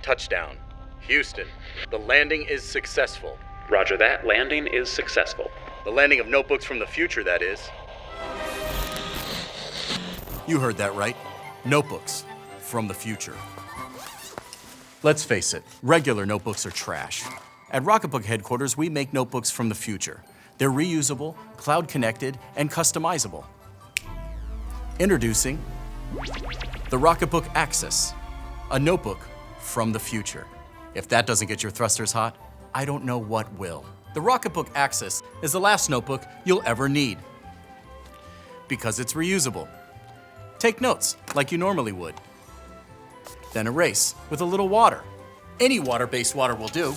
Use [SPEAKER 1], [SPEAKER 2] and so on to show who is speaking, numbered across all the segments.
[SPEAKER 1] touchdown. Houston, the landing is successful.
[SPEAKER 2] Roger that. Landing is successful.
[SPEAKER 1] The landing of notebooks from the future, that is. You heard that right. Notebooks from the future. Let's face it, regular notebooks are trash. At Rocketbook headquarters, we make notebooks from the future. They're reusable, cloud-connected, and customizable. Introducing the Rocketbook Access, a notebook from the future. If that doesn't get your thrusters hot, I don't know what will. The Rocketbook Access is the last notebook you'll ever need because it's reusable. Take notes like you normally would. Then erase with a little water. Any water-based water will do.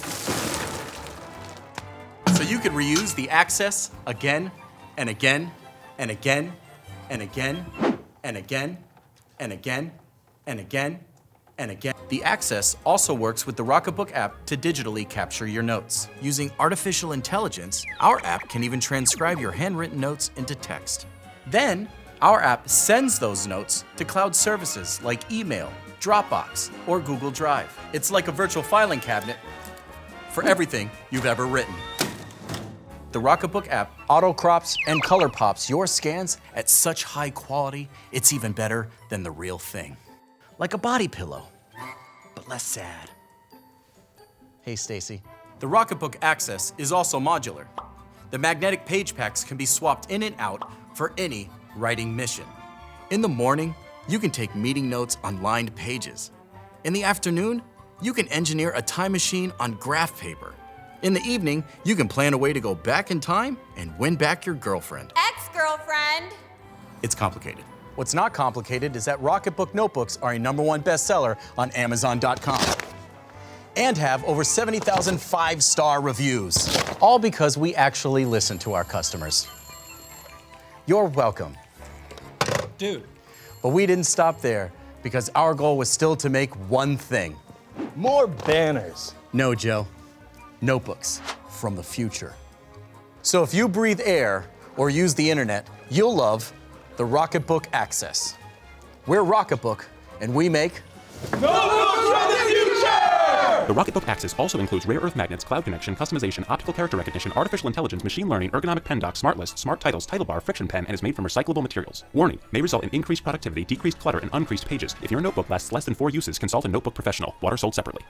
[SPEAKER 1] So you could reuse the Access again and again and again and again and again and again and again and again. The Access also works with the Rocketbook app to digitally capture your notes. Using artificial intelligence, our app can even transcribe your handwritten notes into text. Then, our app sends those notes to cloud services like email, Dropbox, or Google Drive. It's like a virtual filing cabinet for everything you've ever written. The Rocketbook app Autocrops and color pops your scans at such high quality, it's even better than the real thing. Like a body pillow, but less sad. Hey, Stacy. The Rocketbook Access is also modular. The magnetic page packs can be swapped in and out for any writing mission. In the morning, you can take meeting notes on lined pages. In the afternoon, you can engineer a time machine on graph paper. In the evening, you can plan a way to go back in time and win back your girlfriend.
[SPEAKER 3] Ex-girlfriend.
[SPEAKER 1] It's complicated. What's not complicated is that Rocketbook notebooks are a #1 bestseller on Amazon.com and have over 70,000 5-star reviews, all because we actually listen to our customers. You're welcome.
[SPEAKER 4] Dude.
[SPEAKER 1] But we didn't stop there because our goal was still to make one thing.
[SPEAKER 4] More banners.
[SPEAKER 1] No, Joe. Notebooks from the future. So if you breathe air or use the internet, you'll love the Rocketbook Access. We're Rocketbook, and we make
[SPEAKER 4] Notebooks from the future!
[SPEAKER 2] The Rocketbook Access also includes rare earth magnets, cloud connection, customization, optical character recognition, artificial intelligence, machine learning, ergonomic pen dock, smart list, smart titles, title bar, friction pen, and is made from recyclable materials. Warning, may result in increased productivity, decreased clutter, and uncreased pages. If your notebook lasts less than 4 uses, consult a notebook professional. Water sold separately.